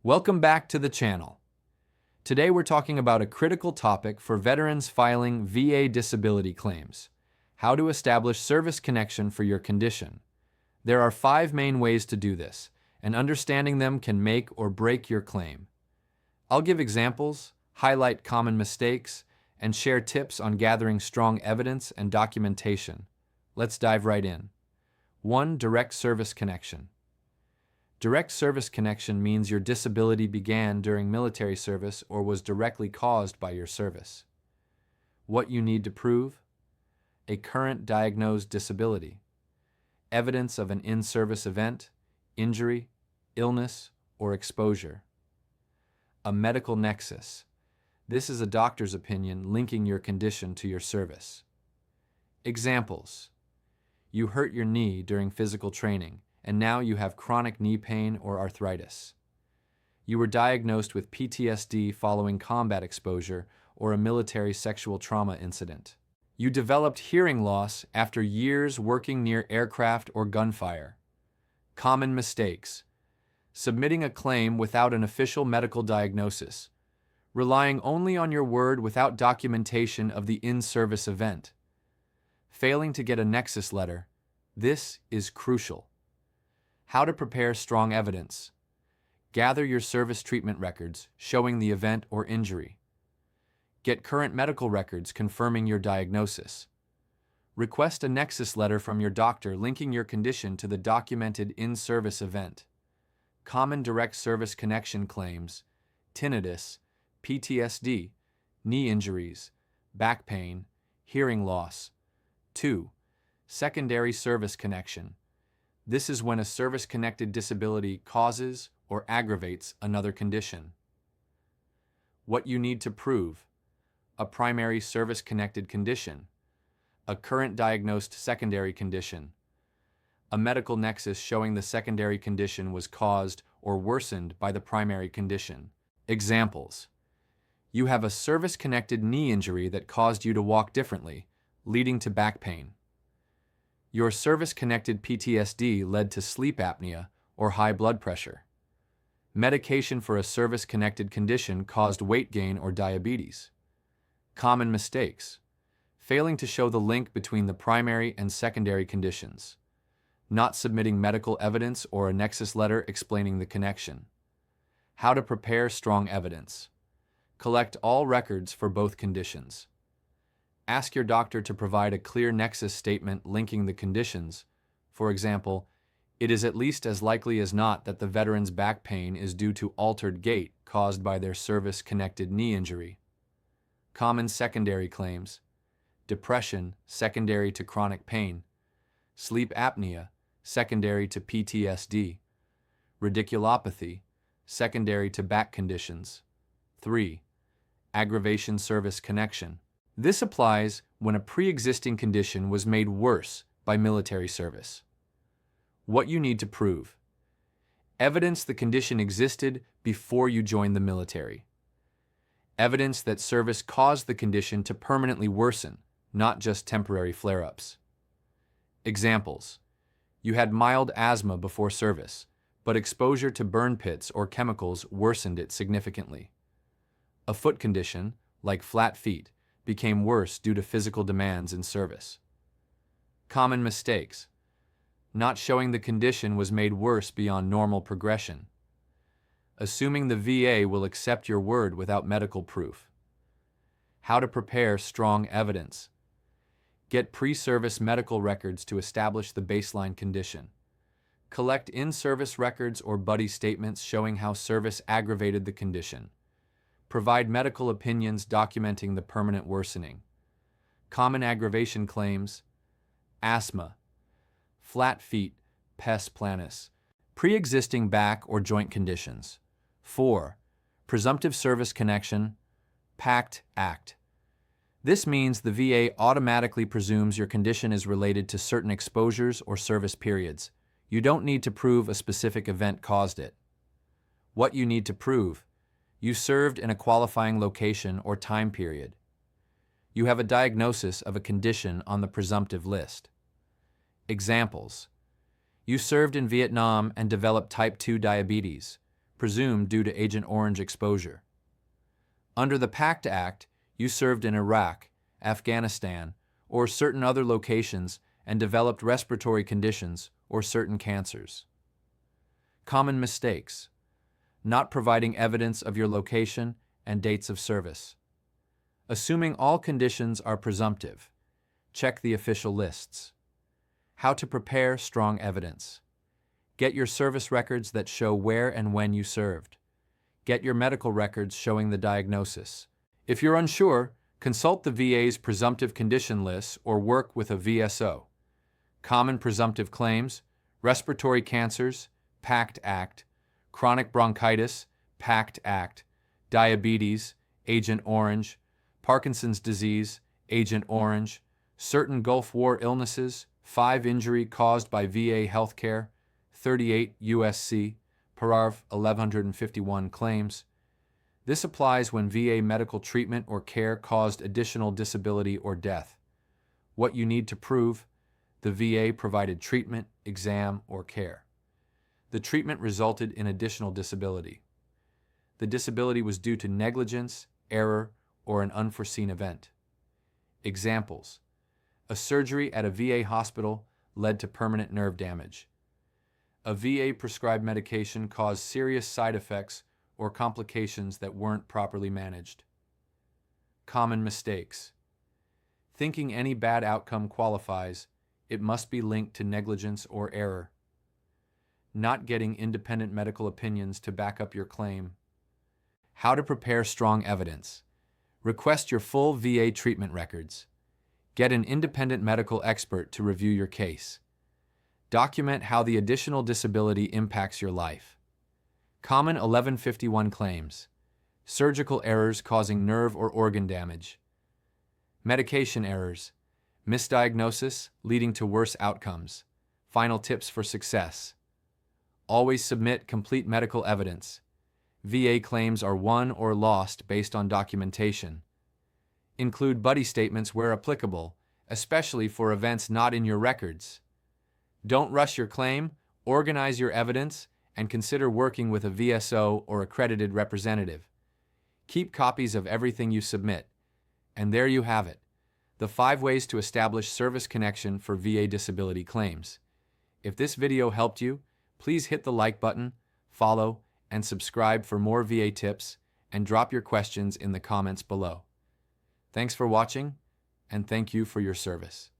Welcome back to the channel. Today we're talking about a critical topic for veterans filing VA disability claims: how to establish service connection for your condition. There are 5 main ways to do this, and understanding them can make or break your claim. I'll give examples, highlight common mistakes, and share tips on gathering strong evidence and documentation. Let's dive right in. 1. Direct service connection. Direct service connection means your disability began during military service or was directly caused by your service. What you need to prove: a current diagnosed disability, evidence of an in-service event, injury, illness, or exposure. A medical nexus. This is a doctor's opinion linking your condition to your service. Examples: you hurt your knee during physical training, and now you have chronic knee pain or arthritis. You were diagnosed with PTSD following combat exposure or a military sexual trauma incident. You developed hearing loss after years working near aircraft or gunfire. Common mistakes: submitting a claim without an official medical diagnosis, relying only on your word without documentation of the in-service event, failing to get a nexus letter. This is crucial. How to prepare strong evidence. Gather your service treatment records showing the event or injury. Get current medical records confirming your diagnosis. Request a nexus letter from your doctor linking your condition to the documented in-service event. Common direct service connection claims: tinnitus, PTSD, knee injuries, back pain, hearing loss. 2. Secondary service connection. This is when a service-connected disability causes or aggravates another condition. What you need to prove: a primary service-connected condition, a current diagnosed secondary condition, a medical nexus showing the secondary condition was caused or worsened by the primary condition. Examples: you have a service-connected knee injury that caused you to walk differently, leading to back pain. Your service-connected PTSD led to sleep apnea or high blood pressure. Medication for a service-connected condition caused weight gain or diabetes. Common mistakes: failing to show the link between the primary and secondary conditions, not submitting medical evidence or a nexus letter explaining the connection. How to prepare strong evidence. Collect all records for both conditions. Ask your doctor to provide a clear nexus statement linking the conditions. For example, it is at least as likely as not that the veteran's back pain is due to altered gait caused by their service-connected knee injury. Common secondary claims: depression secondary to chronic pain, sleep apnea secondary to PTSD, radiculopathy secondary to back conditions. 3. Aggravation service connection. This applies when a pre-existing condition was made worse by military service. What you need to prove: evidence the condition existed before you joined the military. Evidence that service caused the condition to permanently worsen, not just temporary flare-ups. Examples: you had mild asthma before service, but exposure to burn pits or chemicals worsened it significantly. A foot condition, like flat feet, became worse due to physical demands in service. Common mistakes: not showing the condition was made worse beyond normal progression. Assuming the VA will accept your word without medical proof. How to prepare strong evidence. Get pre-service medical records to establish the baseline condition. Collect in-service records or buddy statements showing how service aggravated the condition. Provide medical opinions documenting the permanent worsening. Common aggravation claims: asthma, flat feet, pes planus, pre-existing back or joint conditions. 4. Presumptive service connection, PACT Act. This means the VA automatically presumes your condition is related to certain exposures or service periods. You don't need to prove a specific event caused it. What you need to prove: you served in a qualifying location or time period. You have a diagnosis of a condition on the presumptive list. Examples: you served in Vietnam and developed type 2 diabetes. presumed due to Agent Orange exposure. Under the PACT Act, you served in Iraq, Afghanistan, or certain other locations and developed respiratory conditions or certain cancers. Common mistakes: not providing evidence of your location and dates of service. Assuming all conditions are presumptive, check the official lists. How to prepare strong evidence: get your service records that show where and when you served. Get your medical records showing the diagnosis. If you're unsure, consult the VA's presumptive condition lists or work with a VSO. Common presumptive claims: respiratory cancers, PACT Act; chronic bronchitis, PACT Act; diabetes, Agent Orange; Parkinson's disease, Agent Orange; certain Gulf War illnesses, 5 injury caused by VA healthcare, 38 U.S.C., Paragraph 1151 claims. This applies when VA medical treatment or care caused additional disability or death. What you need to prove: the VA provided treatment, exam, or care. The treatment resulted in additional disability. The disability was due to negligence, error, or an unforeseen event. Examples: a surgery at a VA hospital led to permanent nerve damage. A VA prescribed medication caused serious side effects or complications that weren't properly managed. Common mistakes: thinking any bad outcome qualifies, it must be linked to negligence or error. Not getting independent medical opinions to back up your claim. How to prepare strong evidence: request your full VA treatment records. Get an independent medical expert to review your case. Document how the additional disability impacts your life. Common 1151 claims: surgical errors causing nerve or organ damage. Medication errors, misdiagnosis leading to worse outcomes. Final tips for success: always submit complete medical evidence. VA claims are won or lost based on documentation. Include buddy statements where applicable, especially for events not in your records. Don't rush your claim, organize your evidence, and consider working with a VSO or accredited representative. Keep copies of everything you submit. And there you have it, the 5 ways to establish service connection for VA disability claims. If this video helped you, please hit the like button, follow, and subscribe for more VA tips, and drop your questions in the comments below. Thanks for watching, and thank you for your service.